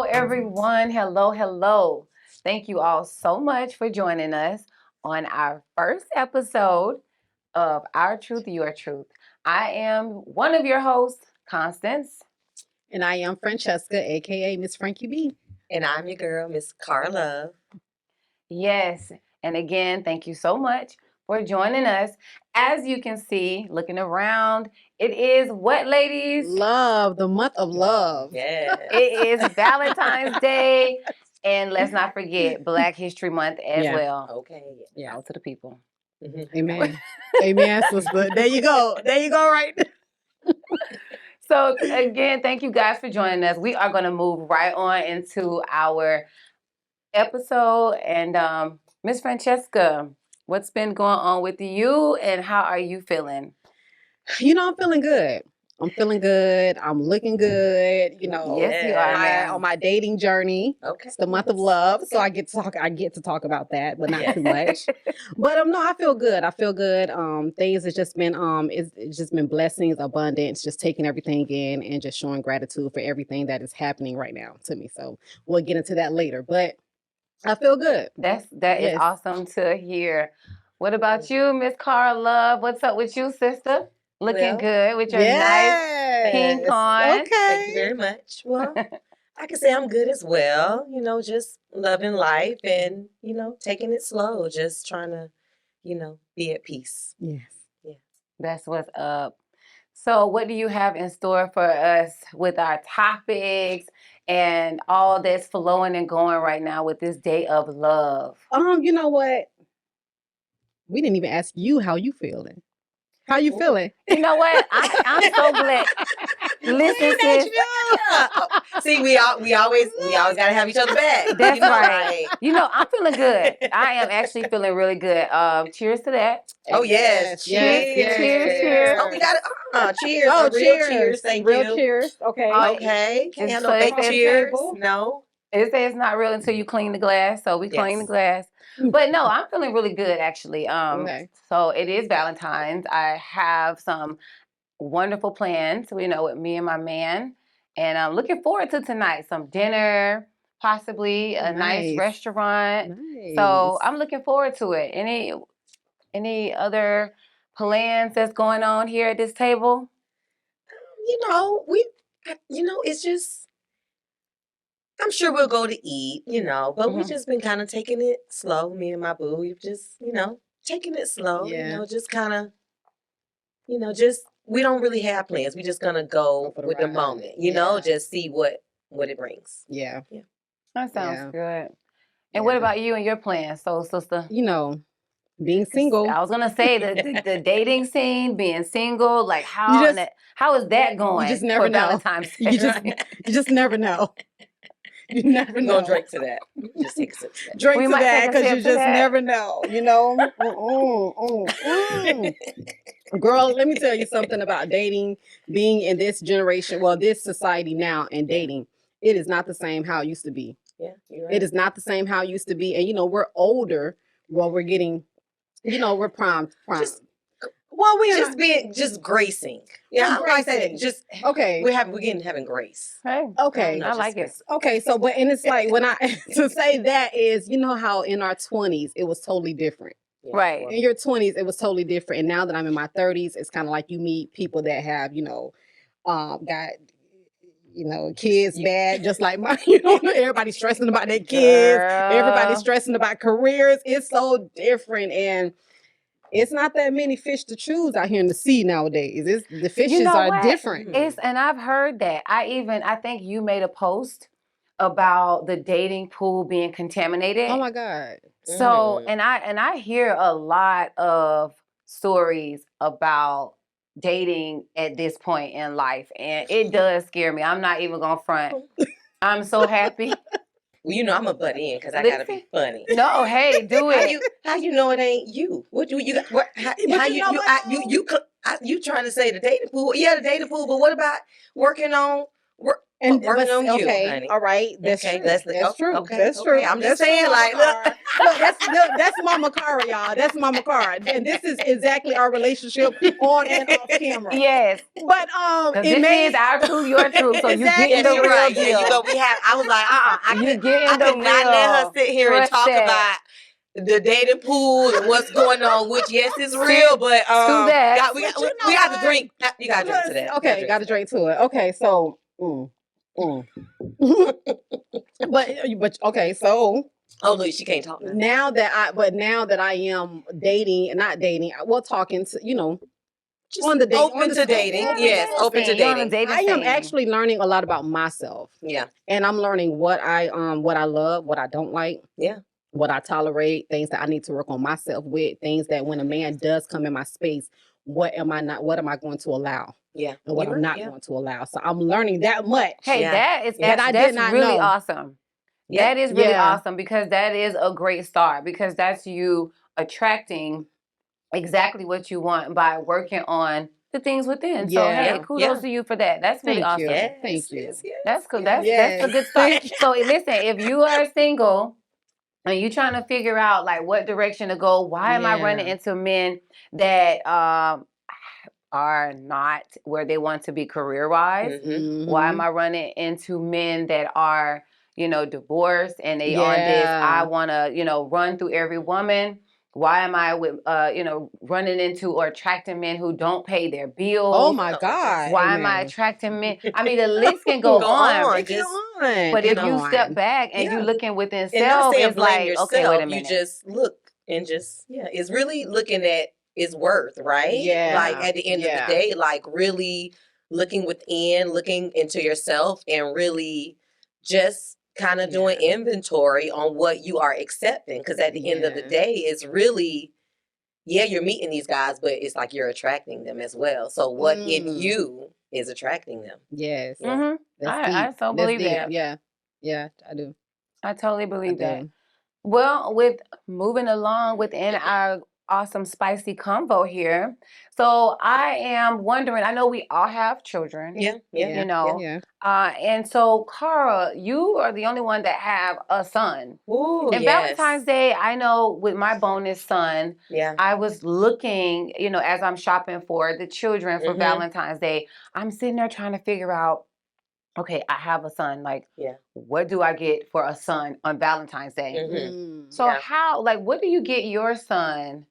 everyone. Hello, hello. Thank you all so much for joining us on our first episode of Our Truth, Your Truth. I am one of your hosts, Constance. And I am Francesca, aka Miss Frankie B. And I'm your girl, Miss Carla. Yes, and again, thank you so much for joining us. As you can see, looking around, it is what, ladies? Love, the month of love. Yes. It is Valentine's Day, and let's not forget Black History Month as Yeah. well. Okay. Yeah. Out to the people. Amen. Amen, sister. There you go. There you go, right? So again, thank you guys for joining us. We are going to move right on into our episode. And Miss Francesca, what's been going on with you and how are you feeling? I'm feeling good. I'm looking good. Yes, you are, ma'am. on my dating journey. Okay. It's the month of love, so I get to talk about that, but not too much. But no, I feel good. Things has just been it's just been blessings, abundance, just taking everything in and just showing gratitude for everything that is happening right now to me. So we'll get into that later, but I feel good. That is Yes. awesome to hear. What about you, Miss Carla Love? What's up with you, sister? Looking Well, good with your nice pink on. Okay. Thank you very much. Well, I can say I'm good as well. Just loving life and, taking it slow, just trying to, be at peace. Yes. That's what's up. So, what do you have in store for us with our topics and all that's flowing and going right now with this day of love? You know what? We didn't even ask you how you feeling. How you feeling? You know what? I'm so glad. Listen, sis. See, we always gotta have each other back. That's right. I'm feeling good. I am actually feeling really good. Cheers to that. Oh yes, Cheers. Oh, we got it. Cheers. Oh, A real cheers. Thank real you. cheers. Okay. Okay. Can't have So no it fake says- cheers. No. It says it's not real until you clean the glass, so we clean the glass. But no, I'm feeling really good actually. Okay. So it is Valentine's. I have some wonderful plans, with me and my man, and I'm looking forward to tonight. Some dinner, possibly a nice restaurant. Nice. So I'm looking forward to it. Any other plans that's going on here at this table? It's just. I'm sure we'll go to eat, but we've just been kind of taking it slow. Me and my boo, we've just, taking it slow. Yeah. Just kind of, we don't really have plans. We're just gonna go with the moment, just see what it brings. Yeah. That sounds good. And what about you and your plans, so sister? Being single. I was gonna say the dating scene, being single, like how is that going? You just never for know. Valentine's Day? You just never know. You never know. We're gonna drink to that. Just take a sip. Drink We to might that take a because sip you to just that. never know. Girl, let me tell you something about dating, being in this generation, this society now, and dating. It is not the same how it used to be. Yeah, you're right. It is not the same how it used to be. And we're older. Well, we're getting, we're prime. Just gracing. Yeah, I say that. Just okay. We're having grace. Hey, okay, I like it. Okay, so and it's like when I to say that is how in our 20s it was totally different. Yeah. Right. In your 20s it was totally different, and now that I'm in my 30s, it's kind of like you meet people that have got kids bad, just like mine. Everybody's stressing about their kids. Girl. Everybody's stressing about careers. It's so different, and it's not that many fish to choose out here in the sea nowadays. The fishes are different. And I've heard that. I think you made a post about the dating pool being contaminated. Oh my God. So and I hear a lot of stories about dating at this point in life, and it does scare me. I'm not even gonna front. I'm so happy. Well, I'm a butt in because I gotta be funny. No, hey, do it. How you know it ain't you? What do you got? What? How you trying to say the dating pool? Yeah, the dating pool. But what about working on work? And working on you, okay, honey. all right, that's Okay, true. Leslie. That's true. Okay, That's okay. true. I'm just That's true, saying, Mama like, look. Cara. Look, that's Mama Cara, y'all. That's Mama Cara, and this is exactly our relationship on and off camera. Yes. But This is our truth, your truth. So you Exactly. getting the Yes, you're real right. deal. Yeah, you know, I was like, You getting I the could not let her real. sit here and Trust talk that. about the dating pool and what's going on, which yes is To real, but that. we But you know got to what? drink. You got to drink to that. Okay, got to drink to it. Okay, so. but okay, so Oh, look, she can't talk now. now that I am dating, not dating, well, talking to Just on the date, open on the to scene. dating. On the Yes, dating open to scene. You're on the dating. dating I am scene. actually learning a lot about myself. Yeah. And I'm learning what I love, what I don't like. Yeah. What I tolerate, things that I need to work on myself with, things that when a man does come in my space, what am I going to allow? Yeah. And what I'm not going to allow. So I'm learning that much. Hey, Yeah. that's really awesome. Yeah. That is really awesome because that is a great start because that's you attracting exactly what you want by working on the things within. So hey, kudos to you for that. That's really Thank awesome. you. Yes, Thank you. yes, yes, That's cool. yes. That's a good start. So listen, if you are single and you trying to figure out like what direction to go, why am I running into men that are not where they want to be career wise? Mm-hmm. Why am I running into men that are, divorced and they on this, I want to, run through every woman? Why am I with, running into or attracting men who don't pay their bills? Oh my God. Why am I attracting men? I mean, the list can go on. But if you step back and you looking within and not self, saying it's blame like, yourself, okay, wait a minute. You just look and just, it's really looking at its worth, right? Yeah. Like at the end of the day, like really looking within, looking into yourself and really just kind of doing inventory on what you are accepting. Because at the end of the day, it's really, you're meeting these guys, but it's like you're attracting them as well. So what in you is attracting them? Yes. Mm-hmm. I so believe that. Yeah, I do. I totally believe that. Well, with moving along within our awesome spicy convo here, so I am wondering. I know we all have children. And so Cara, you are the only one that have a son. Ooh, and Valentine's Day, I know with my bonus son, I was looking, as I'm shopping for the children for Valentine's Day, I'm sitting there trying to figure out, okay, I have a son. Like, what do I get for a son on Valentine's Day? So how, like, what do you get your son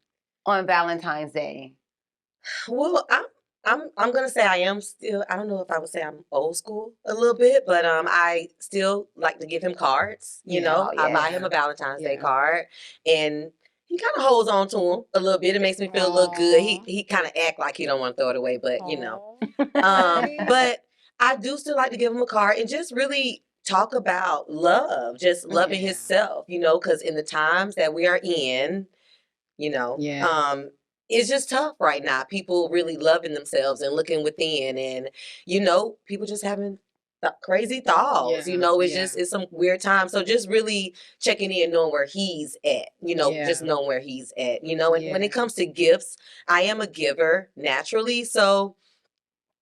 on Valentine's Day? Well, I'm gonna say I am still. I don't know if I would say I'm old school a little bit, but I still like to give him cards. I buy him a Valentine's Day card, and he kind of holds on to him a little bit. It makes me feel a little good. He kind of act like he don't want to throw it away, but but I do still like to give him a card and just really talk about love, just loving himself. Because in the times that we are in, it's just tough right now. People really loving themselves and looking within, and people just having crazy thoughts. It's some weird time. So just really checking in, knowing where he's at. Just knowing where he's at. And when it comes to gifts, I am a giver naturally, so.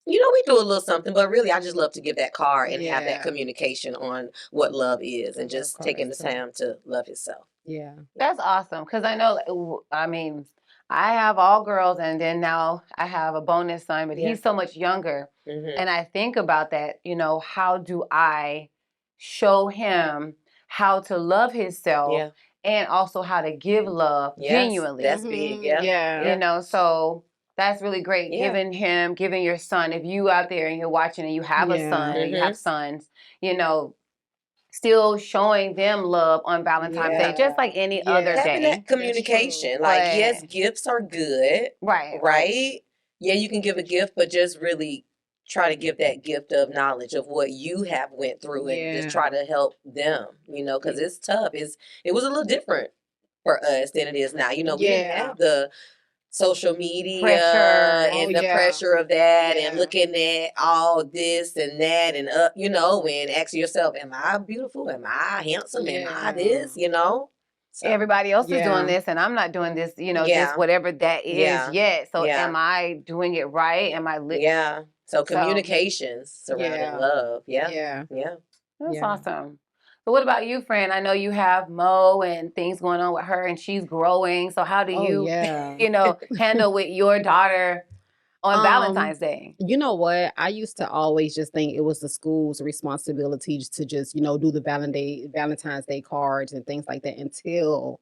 We do a little something, but really, I just love to give that card and have that communication on what love is, and just taking the time to love himself. Yeah, that's awesome. Because I know, I have all girls, and then now I have a bonus son, but he's so much younger. And I think about that, how do I show him how to love himself and also how to give love genuinely? That's big, so that's really great. Giving your son, if you out there and you're watching and you have a son or you have sons, still showing them love on Valentine's Day, just like any other day. Having that communication. Like, yes, gifts are good. Right? Yeah, you can give a gift, but just really try to give that gift of knowledge of what you have went through and just try to help them, because it's tough. It was a little different for us than it is now. We didn't have the social media pressure and the pressure of that and looking at all this and that and and asking yourself, am I beautiful? Am I handsome? Am I this? So, everybody else is doing this and I'm not doing this, just whatever that is yet. So am I doing it right? Am I So communications surrounding love. Yeah. That's awesome. So what about you, friend? I know you have Mo and things going on with her and she's growing. So how do you, handle with your daughter on Valentine's Day? You know what? I used to always just think it was the school's responsibility to just, do the Valentine's Day cards and things like that until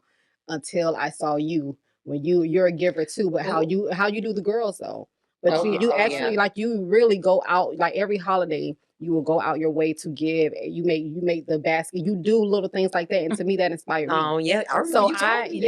I saw you when you're a giver too, but how you do the girls though. But you actually like you really go out like every holiday you will go out your way to give. You make the basket. You do little things like that, and to me that inspired me. Oh yeah, I remember So you told me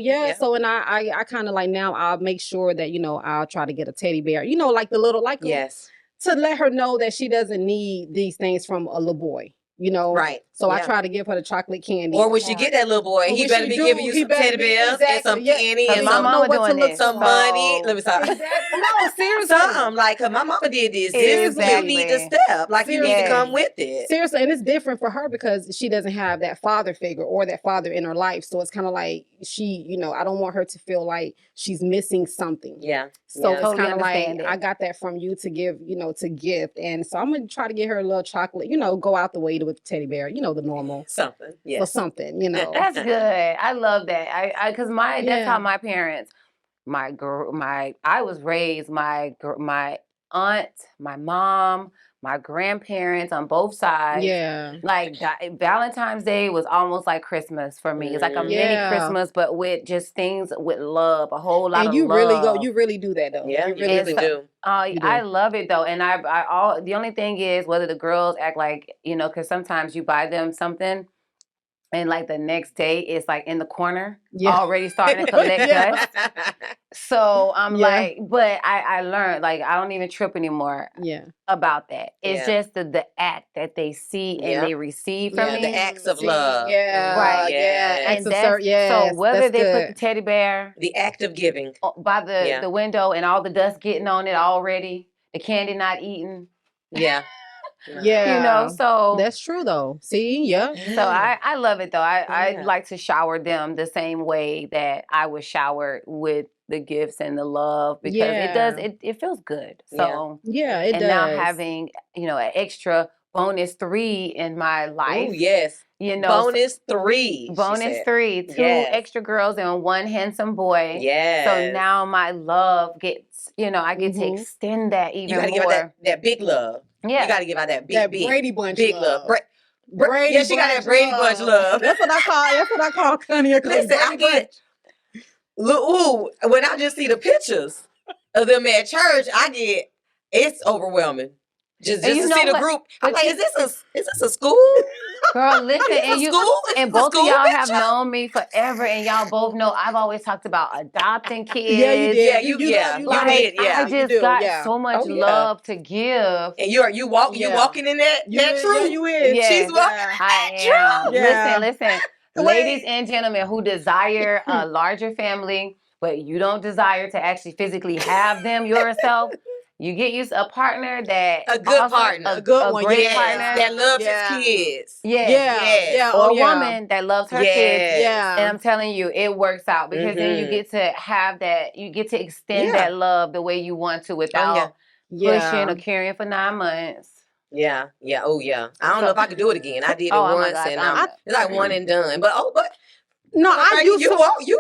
that. So and I kind of like now I'll make sure that I'll try to get a teddy bear. Like the little like yes. To let her know that she doesn't need these things from a little boy. Right. So I try to give her the chocolate candy. Or when she get that little boy, he better be giving you some teddy bears and some candy and my mama doing this. Some money. Let me stop. Exactly. No, seriously. Something like my mama did this. You need to step. Like you need to come with it. Seriously, and it's different for her because she doesn't have that father figure or that father in her life. So it's kind of like she, I don't want her to feel like she's missing something. Yeah. So it's kind of like I got that from you to give, to gift. And so I'm gonna try to get her a little chocolate, go out the way with the teddy bear, the normal. Something. Yes. Or something, That's good. I love that. Because that's how my parents, I was raised, my aunt, my mom, my grandparents on both sides. Yeah. Like Valentine's Day was almost like Christmas for me. It's like a mini Christmas, but with just things with love, a whole lot of love. You really do that though. Yeah, you really do. I love it though. And the only thing is whether the girls act like, because sometimes you buy them something and like the next day it's like in the corner already starting to collect dust. So I'm like, but I learned like I don't even trip anymore about that. It's just the act that they see and they receive from me. The acts of love. Right. And so whether they put the teddy bear, the act of giving by the window and all the dust getting on it already, the candy not eaten. Yeah. So that's true though. See, So I love it though. I like to shower them the same way that I was showered with the gifts and the love because it feels good. So it does. And now having an extra bonus 3 in my life. Oh yes. Bonus 3. Bonus 3. 2 extra girls and 1 handsome boy. Yes. So now my love gets I get to extend that even more. You gotta give out that big love. Yeah. You gotta give out that big Brady Bunch big love. Brady she got that Brady Bunch love. That's what I call Connie. Listen, I get when I just see the pictures of them at church, it's overwhelming. Just to see the group. I'm like, is this a school? Girl, listen, and both of y'all have known me forever, and y'all both know I've always talked about adopting kids. Yeah, you did. You did. I just got so much love to give. And you walking in that truth. You is. Yes, she's walking I am. Yeah. Listen. Ladies and gentlemen who desire a larger family, but you don't desire to actually physically have them yourself. You get used to a partner that a good partner, a great partner that loves his kids. Or a woman that loves her kids. Yeah. And I'm telling you, it works out because then you get to have that. You get to extend that love the way you want to without pushing or carrying for 9 months. Yeah. Oh yeah. I don't know if I could do it again. I did it once, and it's like one and done. But no, I used to.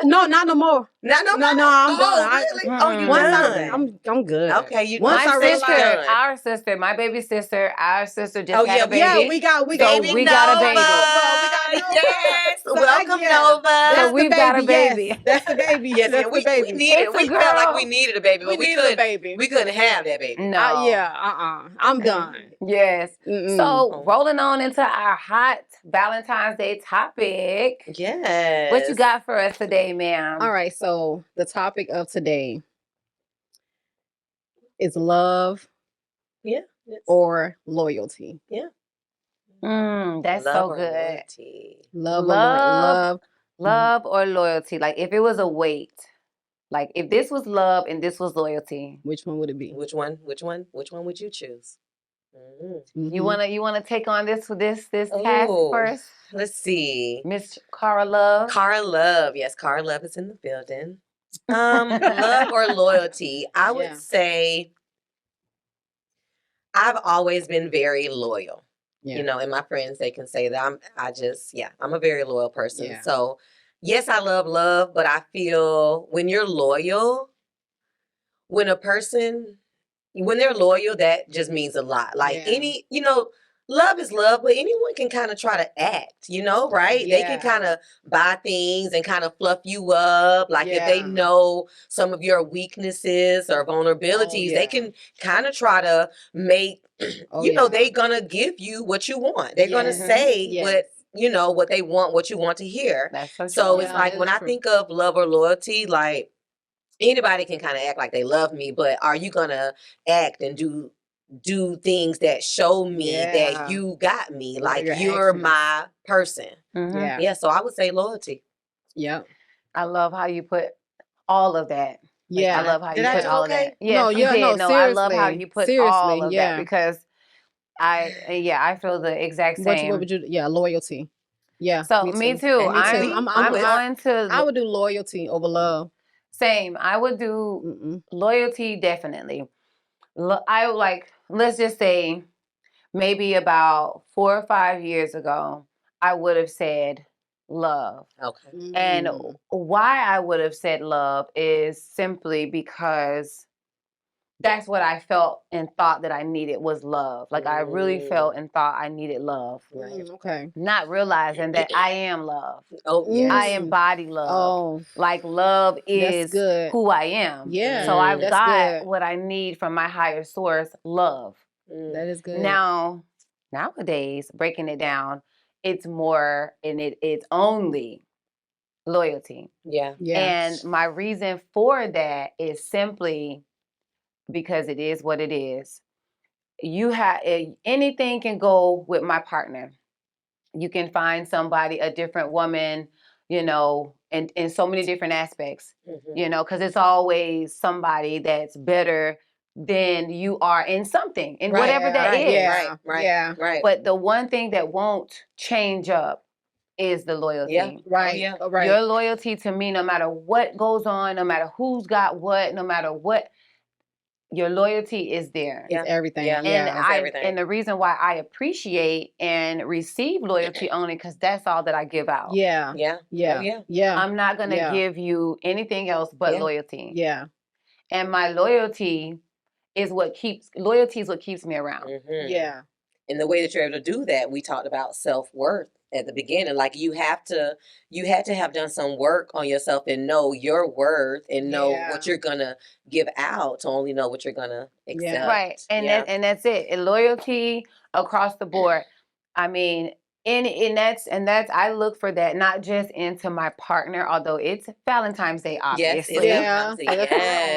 No, not no more. Not no more. No, I'm done. Really? You done? I'm good. Okay, our sister, my baby sister, our sister just had a baby. Yeah, we got a baby. Yes, welcome Nova. So we've got a baby. Yes, that's the baby. Yes, that's we the baby. We felt like we needed a baby, but we couldn't have that baby. No. I'm done. Yes. So rolling on into our hot Valentine's Day topic. Yes. What you got for us today, ma'am? All right. So the topic of today is love. Yeah. Or loyalty. Yeah. That's love so good. Loyalty. Love or loyalty. Like if it was a weight, like if this was love and this was loyalty, which one would it be? Which one would you choose? You wanna take on this task first? Let's see. Miss Cara Love. Cara Love. Yes, Cara Love is in the building. Love or loyalty? I would say I've always been very loyal. Yeah. You know, and my friends, they can say that I'm a very loyal person. Yeah. So yes, I love, but I feel when you're loyal, when a person, when they're loyal, that just means a lot. Like love is love, but anyone can kind of try to act, right? They can kind of buy things and kind of fluff you up. Like if they know some of your weaknesses or vulnerabilities, they can kind of try to make, they're gonna give you what you want. They're gonna say what they want, what you want to hear. That's so true. So it's like when I think of love or loyalty, like anybody can kind of act like they love me, but are you gonna act and do things that show me that you got me, like you're my person? Yeah, so I would say loyalty. Yeah. I love how you put all of that. Yeah. I love how Did you I put do all okay? of that. Yes, you did. No, I love how you put all of that because I feel the exact same. What would you? Yeah, loyalty. Yeah. So me too. I'm on to. I would do loyalty over love. Same. I would do loyalty definitely. I like. Let's just say maybe about 4 or 5 years ago, I would have said love. Okay. And why I would have said love is simply because that's what I felt and thought that I needed was love. Like I really felt and thought I needed love. Right. Okay. Not realizing that I am love. Oh, yes. I embody love. Oh. Like love is who I am. Yeah. So I've got what I need from my higher source, love. That is good. Now, nowadays, breaking it down, it's more and it's only loyalty. Yeah. And my reason for that is simply because it is what it is. Anything can go with my partner. You can find somebody, a different woman, in so many different aspects, because it's always somebody that's better than you are in something, in whatever that is. Right. But the one thing that won't change up is the loyalty. Yeah. Right. Oh, yeah. Right. Your loyalty to me, no matter what goes on, no matter who's got what, no matter what, your loyalty is there. It's everything. Yeah. And the reason why I appreciate and receive loyalty only because that's all that I give out. Yeah. Yeah. Yeah. Oh, yeah. Yeah. I'm not gonna give you anything else but loyalty. Yeah. And my loyalty is what keeps me around. Yeah. And the way that you're able to do that, we talked about self-worth at the beginning. Like you had to have done some work on yourself and know your worth and know what you're gonna give out to only know what you're gonna accept. Right. And that's it. And loyalty across the board. I mean, and that's I look for that not just into my partner, although it's Valentine's Day, obviously. Yes.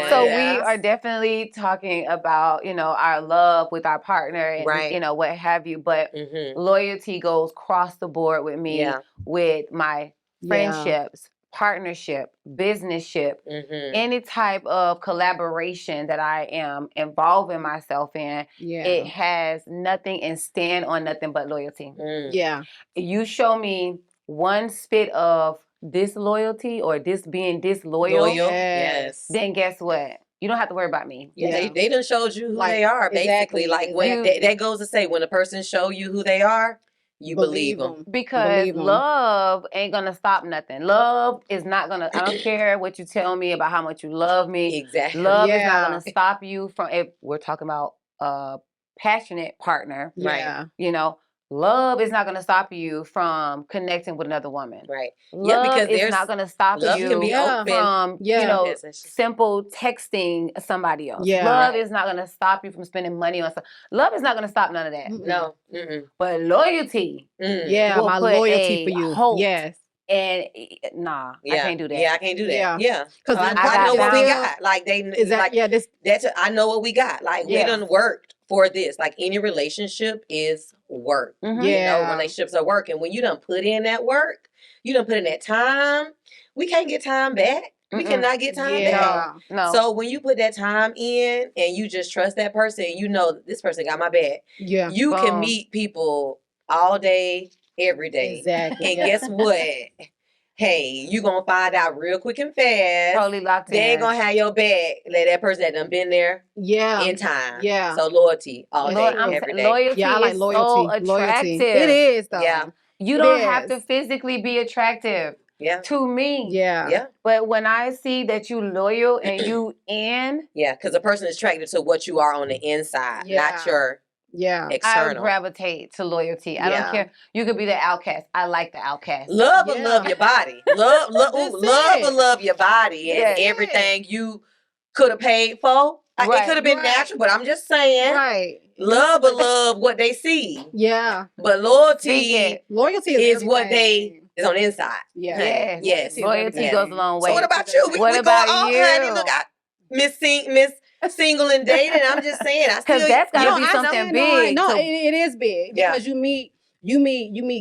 So we are definitely talking about, our love with our partner and what have you. But loyalty goes across the board with me with my friendships, partnership, businessship, any type of collaboration that I am involving myself in, it has nothing and stand on nothing but loyalty. Yeah. You show me one spit of disloyalty or this being disloyal, then guess what? You don't have to worry about me. Yeah. They done showed you who they are, basically. Exactly. When that goes to say, when a person show you who they are, you believe them. Because love ain't gonna stop nothing. Love is not gonna, I don't care what you tell me about how much you love me. Exactly. Love is not gonna stop you from, if we're talking about a passionate partner. Yeah. Love is not going to stop you from connecting with another woman. Right. Love because is not going to stop you can be open. From, simple texting somebody else. Yeah. Love is not going to stop you from spending money on stuff. Love is not going to stop none of that. No. But loyalty. Yeah, my loyalty for you. Yes. And I can't do that. Yeah, I can't do that. Yeah. Because I know what we got. Like I know what we got. Like we done worked for this. Like any relationship is work. Relationships are work. And when you done put in that work, you done put in that time, we can't get time back. We cannot get time back. No. So when you put that time in and you just trust that person, you know this person got my back. Yeah. You can meet people all day, every day. Exactly. And guess what? hey, you gonna find out real quick and fast. Totally locked in. They ain't gonna have your back. Let that person that done been there in time. Yeah. So loyalty all day, every day. Loyalty Yeah, I like is loyalty. so attractive. It is though. Yeah. You It don't have is. to physically be attractive Yeah. to me. Yeah. Yeah. But when I see that you loyal and you in, Yeah, because a person is attracted to what you are on the inside, not your Yeah. I external. gravitate to loyalty. I don't Yeah. care. You could be the outcast. I like the outcast. Love or Yeah. love your body. Love or love your body and Yes. everything you could have paid for. Right. It could have been natural, but I'm just saying. Right. Love or love what they see. Yeah. But loyalty Loyalty is what everything. is on the inside. Yeah. Honey. Yes. Yes. Loyalty goes a long way. So what about you? What we about going, you? Honey, look, I Miss Single and Dating. I'm just saying, I still, Because that's got to you be know, something big. No, to- it is big Yeah. because you meet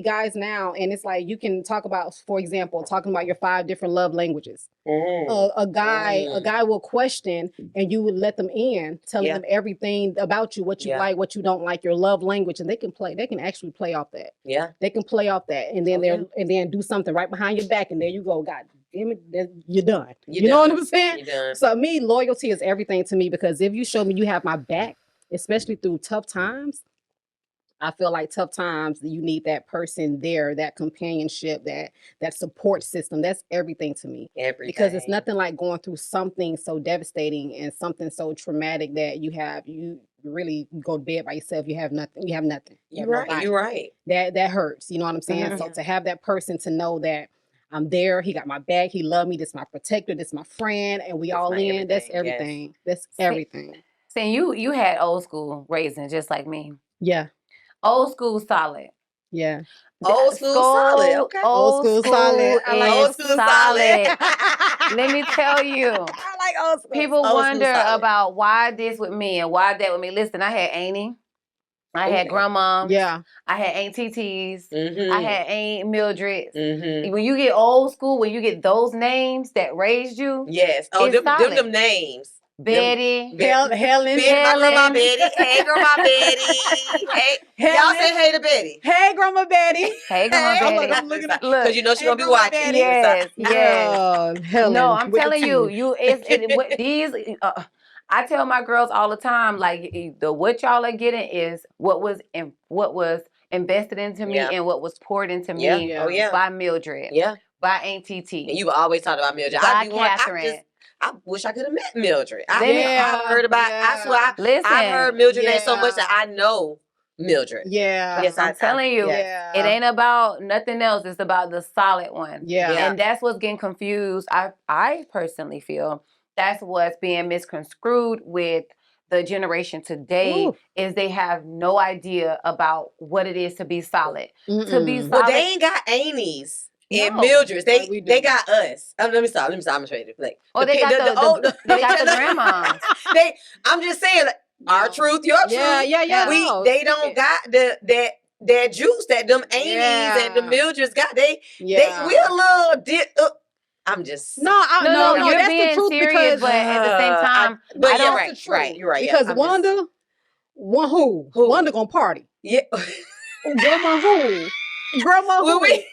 guys now, and it's like you can talk about, for example, talking about your 5 different love languages. A guy will question, and you would let them in, telling them everything about you, what you like, what you don't like, your love language, and they can actually play off that. Yeah, they can play off that, and then and then do something right behind your back, and there you go. God damn it, you're done. You know what I'm saying? You're done. So me, loyalty is everything to me, because if you show me you have my back, especially through tough times, I feel like tough times, you need that person there, that companionship, that support system. That's everything to me. Everything. Because it's nothing like going through something so devastating and something so traumatic that you really go to bed by yourself. You have nothing. You have nothing. You're right. You're right. That hurts. You know what I'm saying? Mm-hmm. So to have that person to know that I'm there, he got my back, he loved me, this is my protector, this is my friend, and we all in. Everything. That's everything. Yes. That's everything. See, you had old school raising just like me. Yeah. Old school solid. Yeah. Old school solid. Okay. Old school solid. I like old school solid. Let me tell you. I like old school. People wonder about why this with me and why that with me. Listen, I had Annie. I had grandma. Yeah. I had Aunt TT's. Mm-hmm. I had Aunt Mildred's. Mm-hmm. When you get old school, when you get those names that raised you. Yes. Oh, them names. Betty. Helen. My grandma Betty. Hey, grandma Betty. Hey. Y'all say hey to Betty. Hey, grandma Betty. Hey, grandma Betty. I'm looking at because you know she's gonna be watching. Yes. Helen. No, I'm telling you, these. I tell my girls all the time, like what y'all are getting is what was invested into me and what was poured into me by Mildred. Yeah. By Aunt TT. And you've always talked about Mildred. By Catherine. I wish I could have met Mildred. I heard about. I swear, listen, I heard Mildred name so much that I know Mildred. Yeah. Yes, I'm telling you. Yeah. It ain't about nothing else. It's about the solid one. Yeah. And that's what's getting confused. I personally feel that's what's being misconstrued with the generation today. Is they have no idea about what it is to be solid. To be solid. Well, they ain't got Amy's. And Mildred's, they got us. Let me stop. I'm gonna show you. Like, they got the grandmas. I'm just saying, like, our truth, your truth. Yeah. They don't got that juice that them Amy's and the Mildred's got. We a little I'm just no. You're that's being the truth serious, because, but at the same time, that's the truth. You're right. Because Wanda, Wanda gonna party. Yeah. Grandma who? Grandma who? We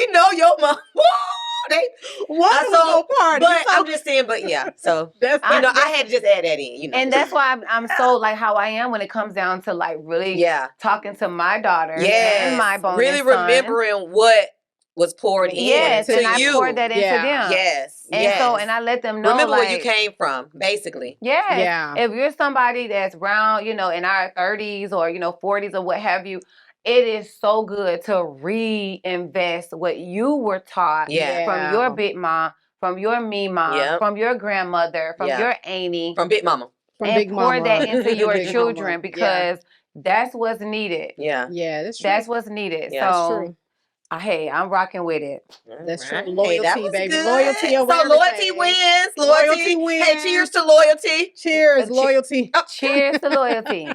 know your mom. Wanda gonna party. But I'm just saying. But yeah. So I had to just add that in. And that's why I'm so like how I am when it comes down to like really talking to my daughter and my bonus really son. Remembering what was poured in to and I you. poured that into them. Yes. And so, and I let them know, remember like, where you came from, basically. Yes. Yeah. If you're somebody that's around, in our 30s or, 40s or what have you, it is so good to reinvest what you were taught from your big mom, from your me mom, from your grandmother, from your auntie. From Big Mama. Pour that into your children because that's what's needed. Yeah, that's true. That's what's needed. Yeah, so, that's true. Hey, I'm rocking with it. That's true. Loyalty, baby. Good. Loyalty. So loyalty wins. Loyalty wins. Hey, cheers to loyalty. Cheers, loyalty. Cheers to loyalty.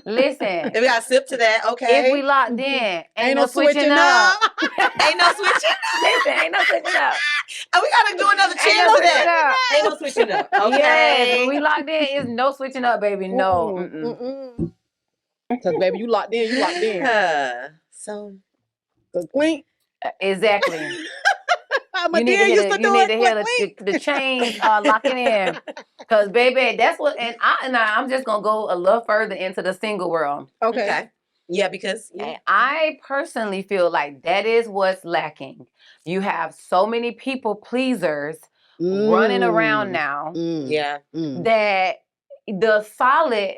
Listen. We got to sip to that, okay? If we locked in, ain't no switching up. Ain't no switching up. Listen, ain't no switching up. We got to do another cheers to that. Ain't no switching up. Okay. Yes, when we locked in, it's no switching up, baby. No. Because, baby, you locked in, So... Clink. Exactly. My dear used to do You need it to hear quickly. the chains locking in. Cause baby, that's what I'm just gonna go a little further into the single world. Okay. Yeah, because And I personally feel like that is what's lacking. You have so many people pleasers running around now that the solid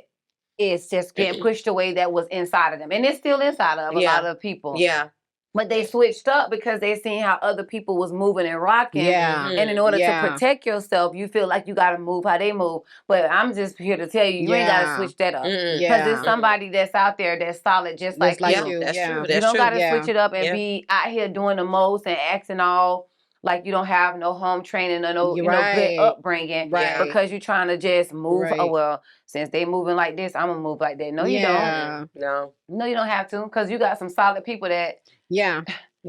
is just getting pushed away that was inside of them. And it's still inside of a lot of people. Yeah. But they switched up because they seen how other people was moving and rocking. Yeah. And in order to protect yourself, you feel like you got to move how they move. But I'm just here to tell you, you ain't got to switch that up. Because there's somebody that's out there that's solid just like you. That's true. You don't got to Yeah. switch it up and be out here doing the most and acting all like you don't have no home training or no good upbringing because you're trying to just move. Oh, well, since they moving like this, I'm going to move like that. No, you don't. No, you don't have to because you got some solid people that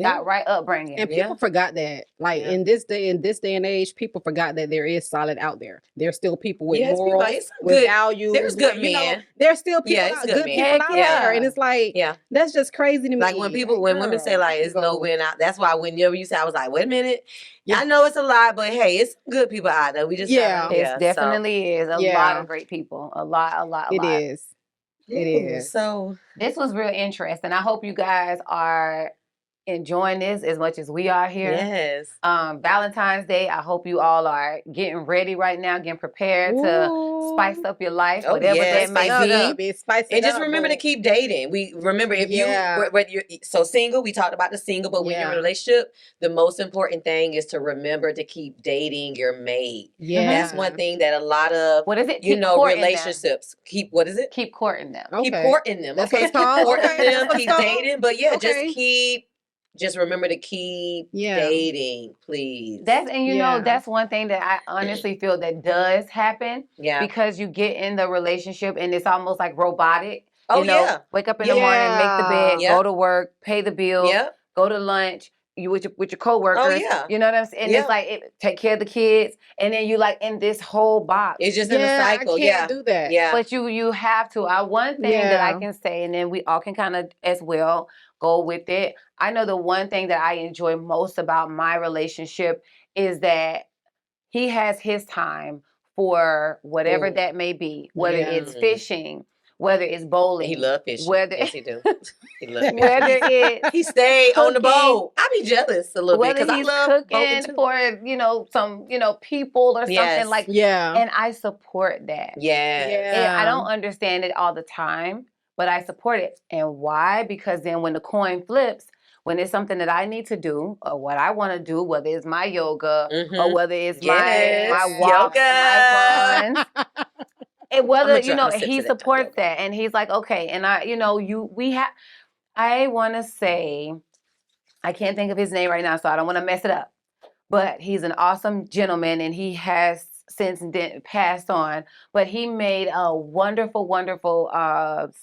got right upbringing. And people forgot that. Like in this day and age, people forgot that there is solid out there. There's still people with morals, with values. There's good men. There's still people good people out there. And it's like, that's just crazy to me. Like when women say like it's no win out. That's why whenever you say, I was like, wait a minute. I know it's a lot, but hey, it's good people out there. We just it definitely is a lot of great people. A lot. It is. It is. So this was real interesting. I hope you guys are enjoying this as much as we are here. Yes. Valentine's Day, I hope you all are getting ready right now, getting prepared to spice up your life, whatever that may be. And just remember to keep dating. We remember if whether you're so single, we talked about the single, but when you're in a relationship, the most important thing is to remember to keep dating your mate. Yeah. That's one thing that a lot of relationships keep Keep courting them. Keep courting them. That's what it's called. Courting them, keep dating. But just remember to keep dating, please. That's one thing that I honestly feel that does happen. Yeah. Because you get in the relationship and it's almost like robotic. Oh, Wake up in the morning, make the bed, go to work, pay the bill, go to lunch. You with your coworkers. Oh, yeah. You know what I'm saying? And it's like take care of the kids, and then you like in this whole box. It's just in a cycle. I can't do that. Yeah. But you have to. One thing that I can say, and then we all can kind of as well go with it. I know the one thing that I enjoy most about my relationship is that he has his time for whatever that may be, whether it's fishing, whether it's bowling. He loves fishing. Yes, he do. He loves fishing. Whether it's he stayed on the boat. I be jealous a little bit because I love cooking for some people or something like and I support that. And I don't understand it all the time, but I support it. And why? Because then when the coin flips, when it's something that I need to do or what I want to do, whether it's my yoga or whether it's my walk, my runs. And whether he supports that, and he's like, okay, and I want to say, I can't think of his name right now, so I don't want to mess it up. But he's an awesome gentleman, and he has since then passed on. But he made a wonderful, wonderful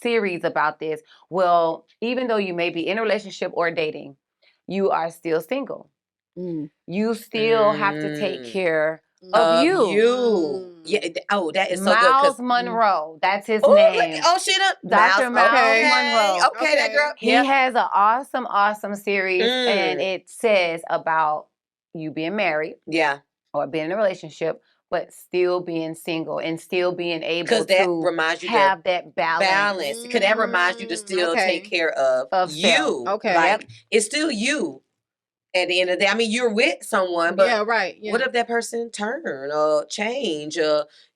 series about this. Well, even though you may be in a relationship or dating, you are still single. You still have to take care of you. Yeah. Oh, that is so Miles good. Monroe. That's his name. Dr. Miles Monroe. Okay, that girl. He has an awesome, awesome series, and it says about you being married, or being in a relationship, but still being single and still being able to reminds you have that balance. Because that reminds you to still take care of you. Self. Okay, like it's still you. At the end of the day, I mean, you're with someone, but what if that person turn or change?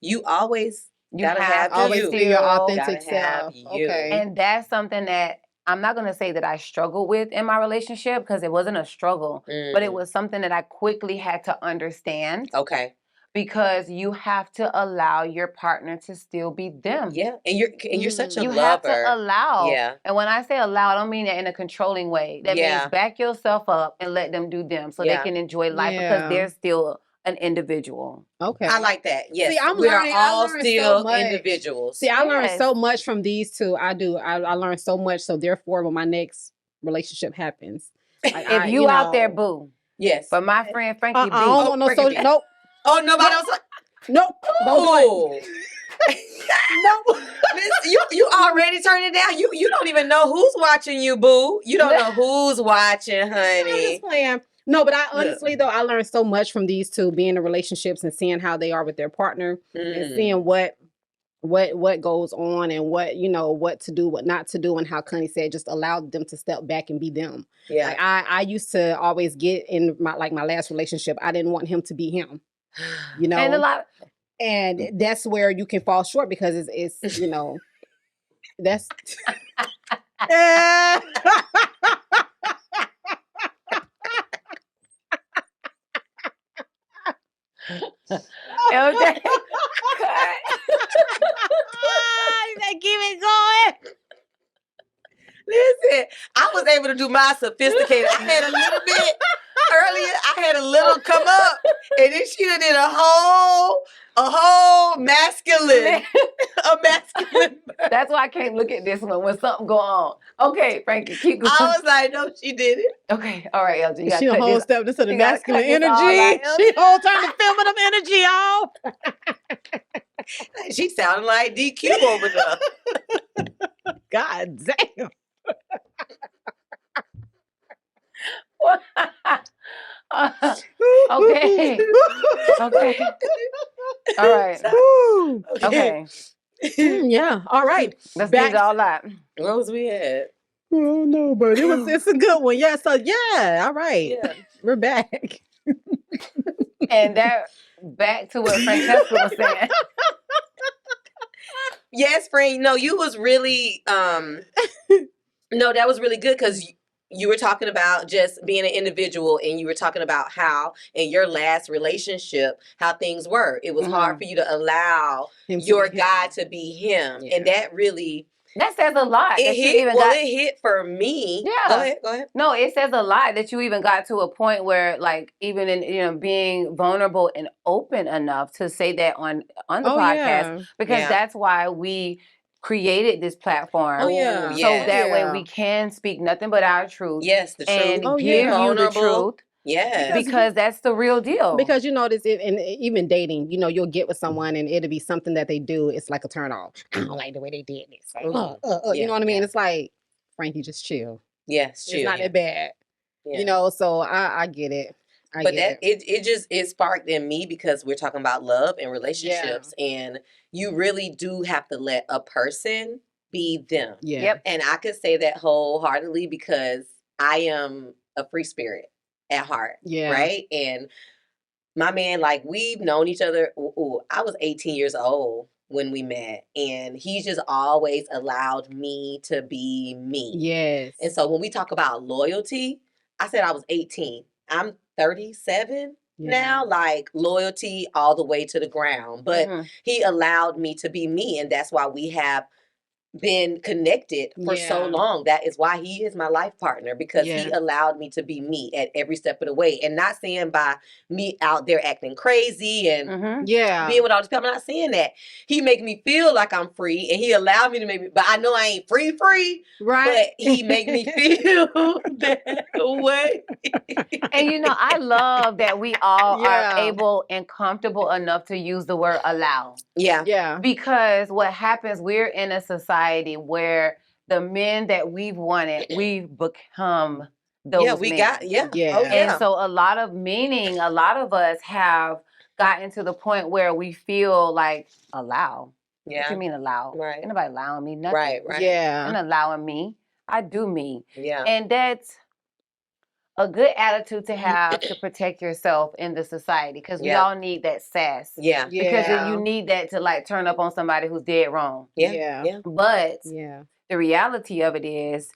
You always gotta have always you. be your authentic self. Okay, and that's something that I'm not gonna say that I struggled with in my relationship because it wasn't a struggle, but it was something that I quickly had to understand. Okay. Because you have to allow your partner to still be them. Yeah, and you're such a you lover. have to allow. Yeah. And when I say allow, I don't mean that in a controlling way. That means back yourself up and let them do them so they can enjoy life because they're still an individual. Okay. I like that. Yes. See, we are all still individuals. See, I learned so much from these two. I do. I learned so much. So therefore, when my next relationship happens, if you out there, boo. Yes. But my friend Frankie B. I don't want no social. Nope. Oh, nobody else. Nope. Don't do it. No. Miss, you already turned it down. You don't even know who's watching you, boo. You don't know who's watching, I'm honey. just playing. No, but I honestly though I learned so much from these two being in relationships and seeing how they are with their partner and seeing what goes on and what what to do, what not to do, and how Connie said just allow them to step back and be them. Yeah. Like I used to always get in my last relationship. I didn't want him to be him. And a lot. And that's where you can fall short because it's that's LJ. They keep it going. Listen, I was able to do my sophisticated. I had a little bit earlier. I had a little come up, and then she did a whole masculine, a masculine. That's why I can't look at this one when something go on. Okay, Frankie, keep going. I was like, no, she did it. Okay, all right, LJ. You She a cut whole this. step into the you gotta masculine cut this all energy. out. She whole turn the feminine energy off. She sounded like DQ over there. God damn. Okay. Okay. All right. Okay. Yeah. All right. Let's Back- get it all out. What was we at? Oh no, but it's a good one. Yeah. So yeah. All right. Yeah. We're back. And that back to what Francesca was saying. Yes, Frank. No, you was really no, that was really good because you were talking about just being an individual, and you were talking about how in your last relationship how things were. It was hard for you to allow your guy to be him, and that really that says a lot. It hit for me. Yeah. Go ahead. No, it says a lot that you even got to a point where, like, even in being vulnerable and open enough to say that on the podcast, because that's why we created this platform. So that way we can speak nothing but our truth. Yes, the truth. And give you the truth. Yeah, because that's the real deal. Because this, and even dating, you'll get with someone and it'll be something that they do. It's like a turn off. I don't like the way they did this. Like, you know what I mean? It's like, Frankie, just chill. Yes, chill. It's not that bad. So I get it. But it sparked in me because we're talking about love and relationships, and you really do have to let a person be them. Yeah. Yep. And I could say that wholeheartedly because I am a free spirit at heart. Yeah. Right. And my man, like, we've known each other. I was 18 years old when we met, and he's just always allowed me to be me. Yes. And so when we talk about loyalty, I said I was 18. I'm 37 now, like loyalty all the way to the ground. But he allowed me to be me, and that's why we have been connected for so long. That is why he is my life partner, because he allowed me to be me at every step of the way. And not saying by me out there acting crazy and being with all these people. I'm not saying that. He make me feel like I'm free, and he allowed me to make me, but I know I ain't free, right? But he make me feel that way. And I love that we all are able and comfortable enough to use the word allow. Yeah. Because what happens, we're in a society where the men that we've wanted, we've become those men. And so a lot of us have gotten to the point where we feel like allow. Yeah. What you mean allow? Right. Ain't nobody allowing me nothing. Right. Yeah. And allowing me. I do me. Yeah. And that's a good attitude to have to protect yourself in the society, because we all need that sass. Yeah. Because you need that to, like, turn up on somebody who's dead wrong. Yeah. But the reality of it is,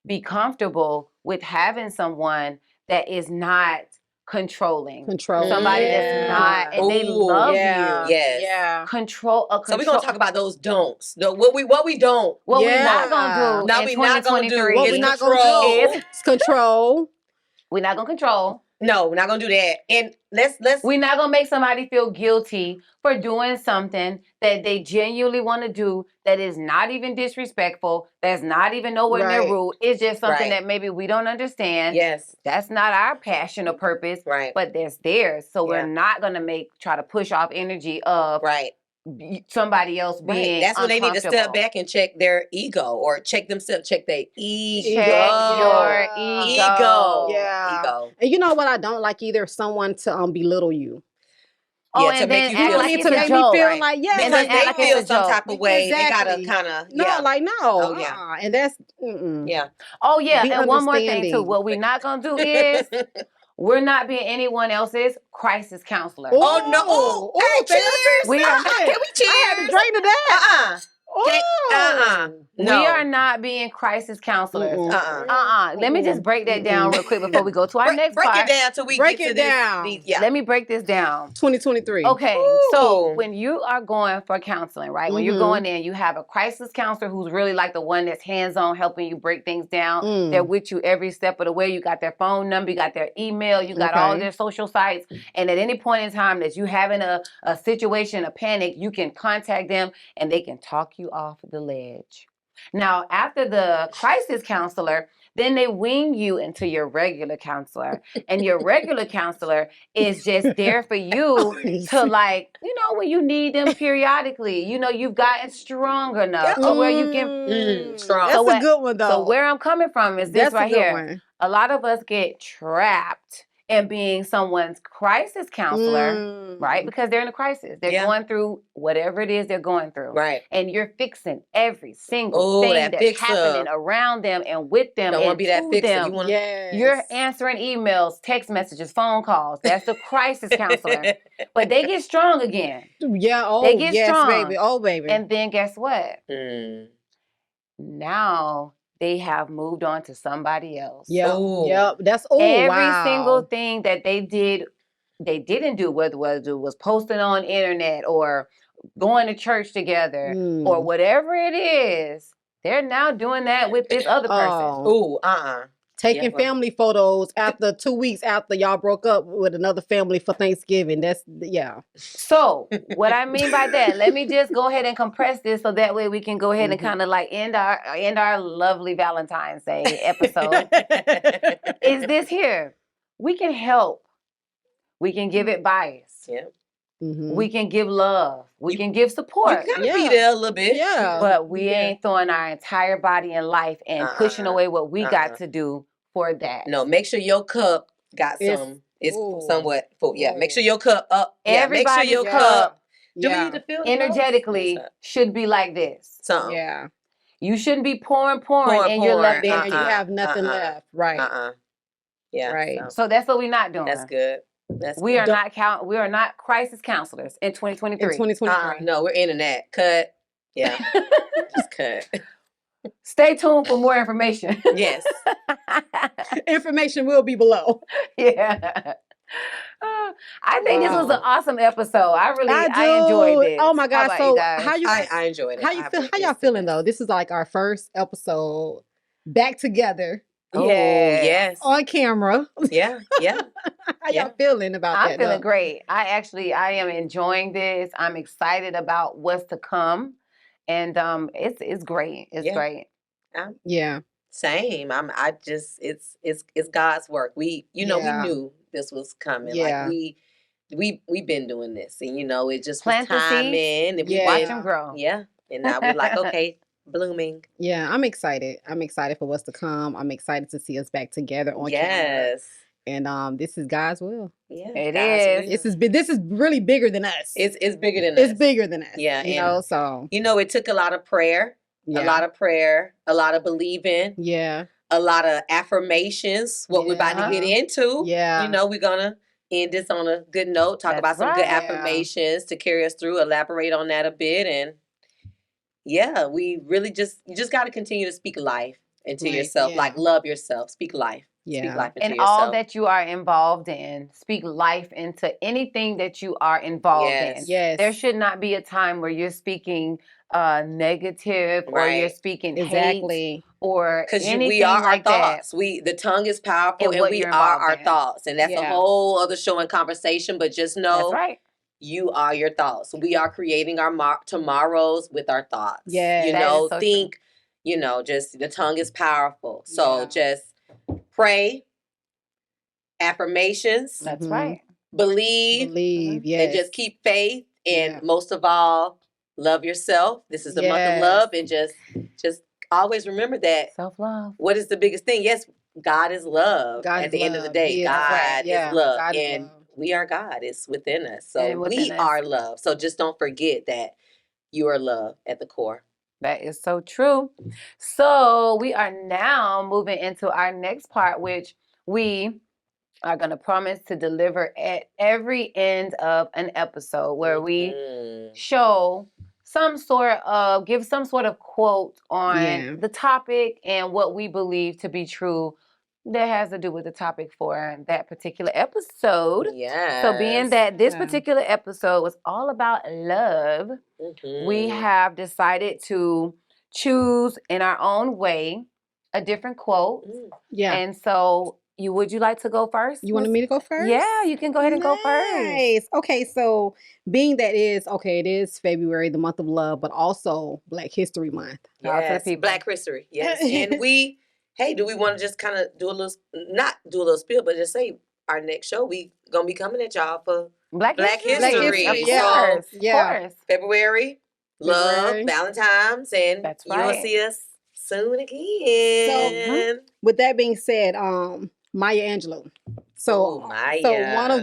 be comfortable with having someone that is not controlling. Somebody that's not, and they love you. Yes. Yeah. Control. So we're gonna talk about those don'ts. What we don't. What we're not gonna do. Now in we not gonna do. 2023 What we're not gonna do is control. We're not gonna control. No, we're not gonna do that. And let's we're not gonna make somebody feel guilty for doing something that they genuinely want to do, that is not even disrespectful, that's not even nowhere near rude. It's just something that maybe we don't understand. Yes. That's not our passion or purpose. Right. But that's theirs. So we're not gonna try to push off energy of somebody else being That's when they need to step uncomfortable. back and check their ego, or check themselves, check their ego. Check your ego. Ego. And you know what I don't like either? Someone to belittle you. Oh, To and make then you act feel, like to it's a make me joke. feel Right. like, yeah, And because then act they like it's feel a some joke. type of way. They gotta Exactly. kind of No, like, no. Oh, yeah. And that's, mm-mm. yeah. Oh yeah, Be and one more thing too. understanding. What we're not gonna do is we're not being anyone else's crisis counselor. Oh no! Oh, hey, cheers. cheers! We are Can we cheers? I had to drink to that. No. We are not being crisis counselors. Mm-mm. Let me just break that down real quick before we go to our next break part. it down till we Break get to it this. down. Yeah. Let me break this down. 2023. Okay, so Ooh. when you are going for counseling, right? When you're going in, you have a crisis counselor who's really like the one that's hands-on helping you break things down. They're with you every step of the way. You got their phone number, you got their email, you got all their social sites. And at any point in time that you having a situation, a panic, you can contact them and they can talk you off the ledge. Now, after the crisis counselor, then they wing you into your regular counselor. And your regular counselor is just there for you to, like, you know, when you need them periodically. You know, you've gotten strong enough to where you can. Strong. That's a good one, though. So where I'm coming from is this That's right a good here. one. A lot of us get trapped in being someone's crisis counselor, right? Because they're in a crisis. They're going through whatever it is they're going through. Right. And you're fixing every single thing that's happening around them and with them. Don't want to be that fixer. Them. You want You're answering emails, text messages, phone calls. That's the crisis counselor. But they get strong again. Yeah. Oh, they get strong. baby. Oh, baby. And then guess what? Now they have moved on to somebody else. Yep. That's every single thing that they didn't do, whether it was posting on internet or going to church together or whatever it is, they're now doing that with this other person. Taking family photos after 2 weeks after y'all broke up with another family for Thanksgiving. That's So what I mean by that, let me just go ahead and compress this so that way we can go ahead and kind of like end our lovely Valentine's Day episode. Is this here? We can help. We can give advice. Yeah. We can give love. We can give support. You gotta be there a little bit. Yeah. But we ain't throwing our entire body and life and pushing away what we got to do for that. No, make sure your cup got it's somewhat full. Yeah, make sure your cup up. Yeah, make sure your cup. Do we need to fill energetically should be like this. Yeah. You shouldn't be pouring and you're left empty. You have nothing left. Right. Yeah. Right. So that's what we're not doing. That's good. We are not crisis counselors in 2023. In 2023. No, we're in that. Cut. Yeah. Just cut. Stay tuned for more information. Yes. Information will be below. Yeah. I think this was an awesome episode. I enjoyed this. Oh my God. So I enjoyed it. How y'all feeling though? This is like our first episode back together. Oh, yes. On camera. Yeah. How y'all feeling about that? I'm feeling great. I am enjoying this. I'm excited about what's to come. And it's great. It's great. Yeah. Same. It's God's work. We knew this was coming. Yeah. Like we've been doing this, and it just plant was timing. And watch them grow. Yeah. And now we're like, okay, blooming. Yeah, I'm excited. I'm excited for what's to come. I'm excited to see us back together on camera. And this is God's will. Yeah, it is. This is really bigger than us. It's bigger than us. It's bigger than us. Yeah, so it took a lot of prayer, a lot of believing. Yeah. A lot of affirmations. What we're about to get into. Yeah. We're gonna end this on a good note. Talk about some good affirmations to carry us through. Elaborate on that a bit, and we really you just got to continue to speak life into yourself. Like love yourself. Speak life. Yeah. Speak life into and yourself. all that you are involved in. Speak life into anything that you are involved in. Yes. There should not be a time where you're speaking negative or you're speaking hate or anything we are like our that. thoughts. The tongue is powerful, and we are our thoughts, and that's a whole other show and conversation. But just know, that's right. You are your thoughts. We are creating our tomorrows with our thoughts. Yeah, think. Just the tongue is powerful. So just pray, affirmations. That's right. Believe, yes. and just keep faith And most of all, love yourself. This is the month of love, and just always remember that self-love. What is the biggest thing? Yes, God is love. God at is the end of the love. day, He is God love. is Yeah, love, God is and love. we are God. It's within us, so And within we us. are love. So just don't forget that you are love at the core. That is so true. So we are now moving into our next part, which we are going to promise to deliver at every end of an episode, where we show give some sort of quote on the topic and what we believe to be true that has to do with the topic for that particular episode. Yes. So being that this particular episode was all about love, we have decided to choose in our own way a different quote. Yeah. And so would you like to go first? You wanted me to go first? Yeah, you can go ahead and go first. Nice. Okay, so being that it is February, the month of love, but also Black History Month. Yes, Black History. Yes. And do we want to just kind of not do a little spiel, but just say our next show, we going to be coming at y'all for Black History. Black History, Of course. February, love, Valentine's, and That's you'll right. see us soon again. So, with that being said, Maya Angelou. So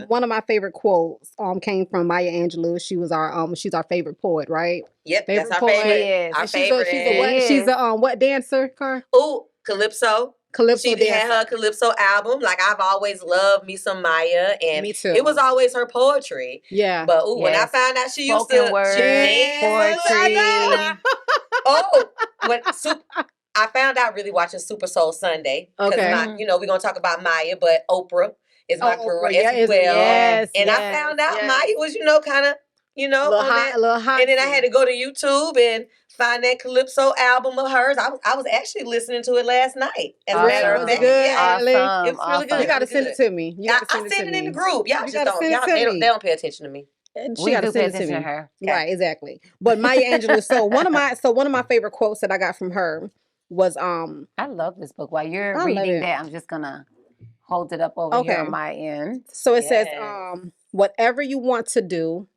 one of my favorite quotes came from Maya Angelou. She was she's our favorite poet, right? Yep, favorite that's our poet. favorite. She is. Our favorite. She's a what dancer, Car? Oh, Calypso. Calypso She dancer. had her Calypso album. Like, I've always loved me some Maya, and me too. It was always her poetry. Yeah. But when I found out she used to poetry. I found out really watching Super Soul Sunday. Okay. We're gonna talk about Maya, but Oprah is my girl as well. Yes, and I found out Maya was, kind of, a little hot. And then I had to go to YouTube and find that Calypso album of hers. I was actually listening to it last night. As a matter of fact, Awesome. It's really good. You gotta send it to me. I send it in the group. Y'all just don't. They don't pay attention to me. We do pay attention to her. Okay. Right, exactly. But Maya Angelou. So one of my favorite quotes that I got from her was I love this book. While you're reading that, I'm just gonna hold it up over here on my end. So it says, whatever you want to do,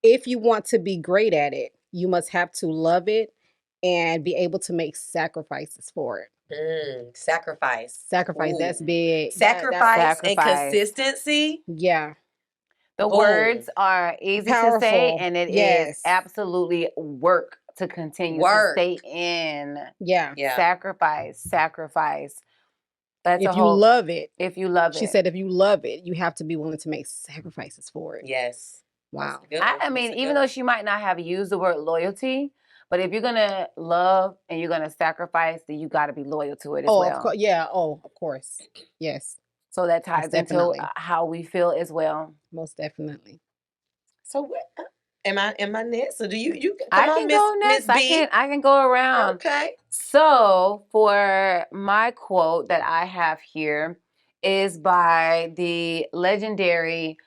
if you want to be great at it, you must have to love it and be able to make sacrifices for it. Sacrifice. Sacrifice. Ooh. That's big. Sacrifice and consistency. Yeah. The words are easy to say, and it is absolutely work to continue to stay in. Yeah. Sacrifice. That's if you love it. If you love it. She said, if you love it, you have to be willing to make sacrifices for it. Yes. Wow. I mean, even though she might not have used the word loyalty, but if you're going to love and you're going to sacrifice, then you got to be loyal to it as well. Of course. Yeah. Oh, of course. Yes. So that ties into how we feel as well. Most definitely. So what? Am I next? So do you I can go next. I can go around. Okay. So for my quote that I have here is by the legendary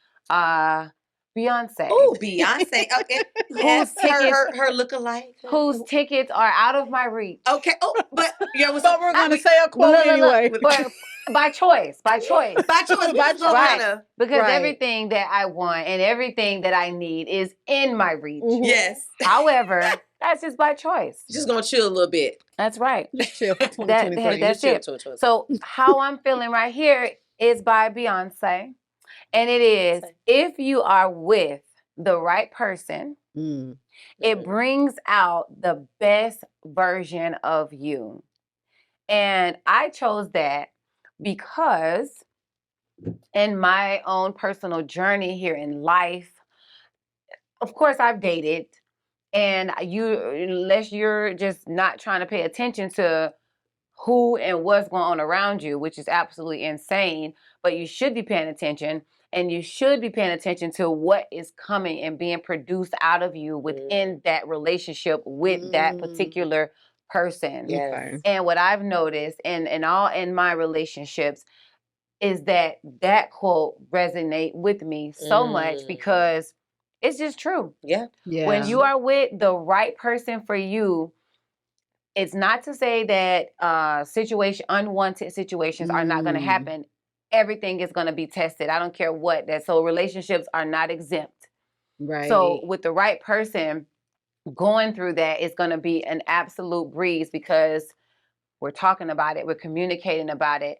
Beyonce. Oh, Beyonce. Okay. Yes. Her lookalike. Whose tickets are out of my reach. Okay. Oh, but we're gonna say a quote anyway. But by choice. By choice. Right. Because everything that I want and everything that I need is in my reach. Mm-hmm. Yes. However, that's just by choice. Just gonna chill a little bit. That's right. Just chill for 2023. That's it. So how I'm feeling right here is by Beyonce. And it is, if you are with the right person, it brings out the best version of you. And I chose that because in my own personal journey here in life, of course I've dated, and unless you're just not trying to pay attention to who and what's going on around you, which is absolutely insane, but you should be paying attention. And you should be paying attention to what is coming and being produced out of you within that relationship with that particular person. Yes. And what I've noticed in my relationships is that quote resonate with me so much because it's just true. Yeah. When you are with the right person for you, it's not to say that unwanted situations are not going to happen. Everything is going to be tested. I don't care what. So relationships are not exempt. Right. So with the right person going through that, it's going to be an absolute breeze because we're talking about it, we're communicating about it.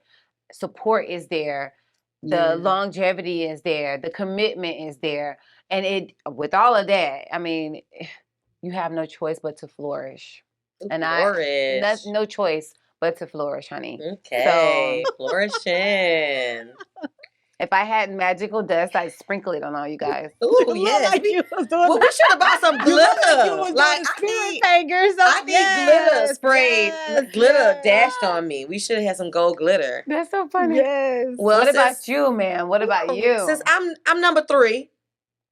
Support is there. The longevity is there. The commitment is there. And it, with all of that, I mean, you have no choice but to flourish. And Flourish. no choice but to flourish, honey. Okay, So, flourishing. if I had magical dust, I'd sprinkle it on all you guys. Ooh, yes. Like you was doing Well, we should have bought some You look like you glitter. was Like, doing the spirit fingers. I need glitter sprayed, glitter dashed on me. We should have had some gold glitter. That's so funny. Yes. Well, What about you, man? What about you? Since I'm number 3.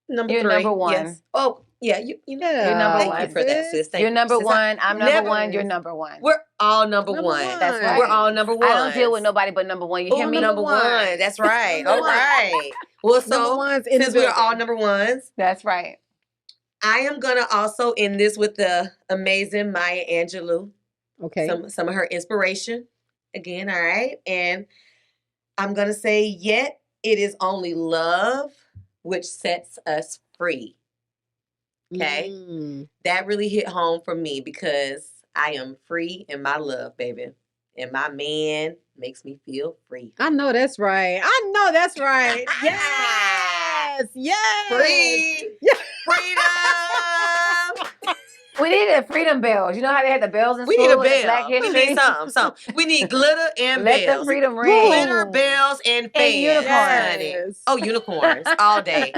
You're 3. number 1. Yes. Oh, yeah. You know. You're number Thank 1. you for that, sis. Thank You're you. number Since 1. I'm number never- 1. You're number 1. We're all number 1. That's right. We're all number 1. I don't deal with nobody but number 1. You hear me? Number 1. That's right. All right. Well, so since we're all number 1s, that's right. I am gonna also end this with the amazing Maya Angelou. Okay. Some of her inspiration. Again, all right. And I'm gonna say, yet it is only love which sets us free. Okay. That really hit home for me because I am free in my love, baby. And my man makes me feel free. I know that's right. Yes. Yes. Free. Freedom. We need the freedom bells. You know how they had the bells in We school? need a Black bell. We history? need something. We need glitter and Let bells. the freedom ring. Glitter, bells, and fans. unicorns. Yes. Oh, unicorns all day.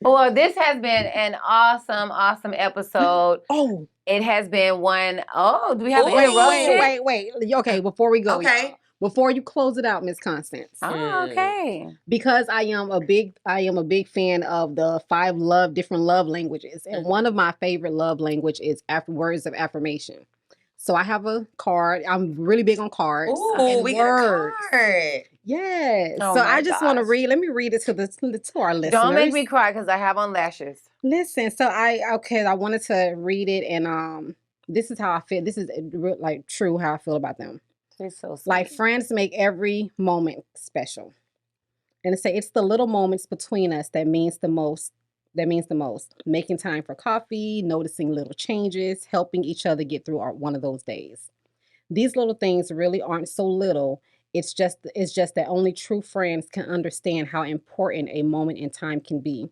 Well, this has been an awesome episode. Oh. It has been one. Oh, do we have an interruption? Wait. Okay, before we go. Okay. Y'all, before you close it out, Miss Constance. Oh, okay. Because I am a big fan of the 5 different love languages. And one of my favorite love language is words of affirmation. So I have a card. I'm really big on cards. Ooh, we got a card. Yes. Oh so I just want to gosh. read. Let me read it to our listeners. Don't make me cry because I have on lashes. Listen. So I wanted to read it, and this is how I feel. This is like true how I feel about them. It's so sweet. Like friends make every moment special. And it's the little moments between us that means the most. Making time for coffee, noticing little changes, helping each other get through one of those days. These little things really aren't so little. It's just that only true friends can understand how important a moment in time can be.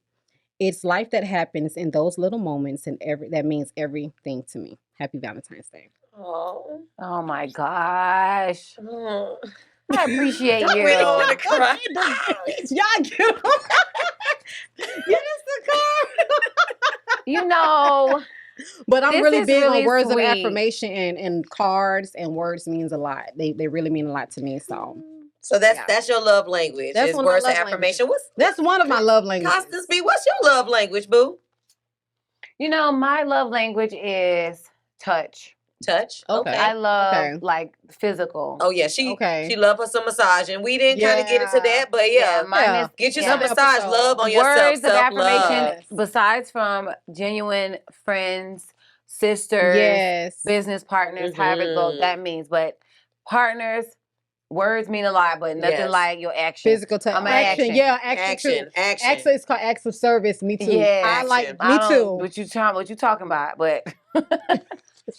It's life that happens in those little moments, and that means everything to me. Happy Valentine's Day. Oh my gosh. Oh. I appreciate you. I really want to cry. Y'all get him. Get us the card. You know. But I'm really big really on words sweet. of affirmation and cards, and words means a lot. They really mean a lot to me. So that's your love language. That's is one of my words of love affirmation. That's one of my love languages. Constance B, what's your love language, boo? You know, my love language is touch. Touch. Okay. I love like physical. Oh yeah, she loved her some massage, and we didn't kind of get into that, but mine is get you some massage. Love on yourself. Words of affirmation, besides from genuine friends, sisters, business partners, however it goes, that means. But partners, words mean a lot, but nothing like your action. Physical touch. I'm action. Yeah, action. Action is called acts of service. Me too. Yeah, me too. What you talking about? But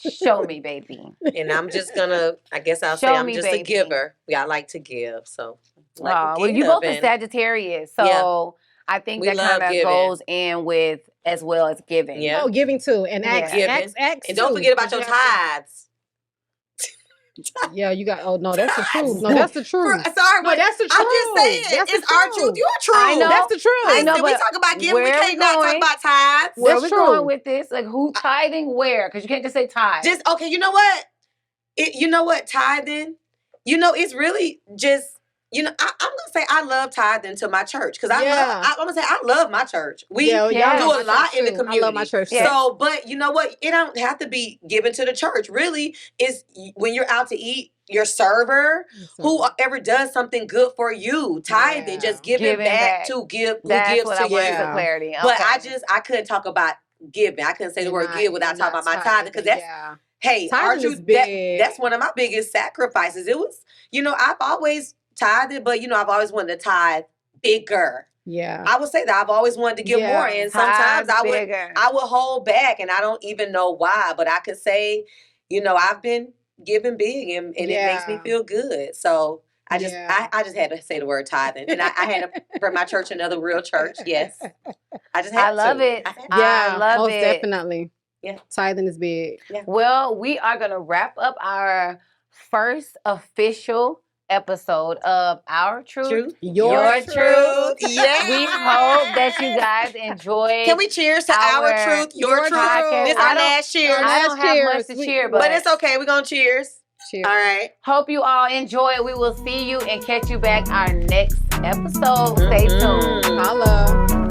show me, baby. And I'm just gonna. I guess I'll say I'm just a giver. I like to give. So. Well, you both are Sagittarius, so I think that kind of goes in with as well as giving. Yeah. Oh, giving too, and acts. And don't forget about your tithes. Yeah, you got. Oh no, that's the truth. No, that's the truth. Sorry, but that's the truth. I'm just saying, it's our truth. You're true. I know. That's the truth. I know. We talk about giving. We can't not talk about tithes. Where we going with this? Like who tithing? Where? Because you can't just say tithe. Just okay. You know what? You know what? Tithing. You know, it's really just. You know, I'm gonna say I love tithing to my church because I'm gonna say I love my church. We do a lot in the community. I love my church. So, but you know what? It don't have to be given to the church. Really, is when you're out to eat, your server, whoever does something good for you, tithing, just giving back to give. That's who gives what to I wanted you. for clarity. Okay. But I couldn't talk about giving. I couldn't say the word give without talking about my tithing because that's. Hey, our truth, that's one of my biggest sacrifices. It was, I've always tithed, but I've always wanted to tithe bigger. Yeah. I would say that I've always wanted to give more, and sometimes I would hold back, and I don't even know why. But I could say, I've been giving big, and it makes me feel good. So I just had to say the word tithing, and I had to bring my church another real church. Yes, I just had to. I love it. I love it. Definitely. Yeah, tithing is big. Yeah. Well, we are gonna wrap up our first official episode of Our Truth, Your Truth. Yeah. We hope that you guys enjoyed. Can we cheers to Our Truth, Your Truth? This is our last cheers. I don't have much to cheer, but it's okay. We're gonna cheers. Cheers. All right. Hope you all enjoy it. We will see you and catch you back our next episode. Stay tuned. Holla.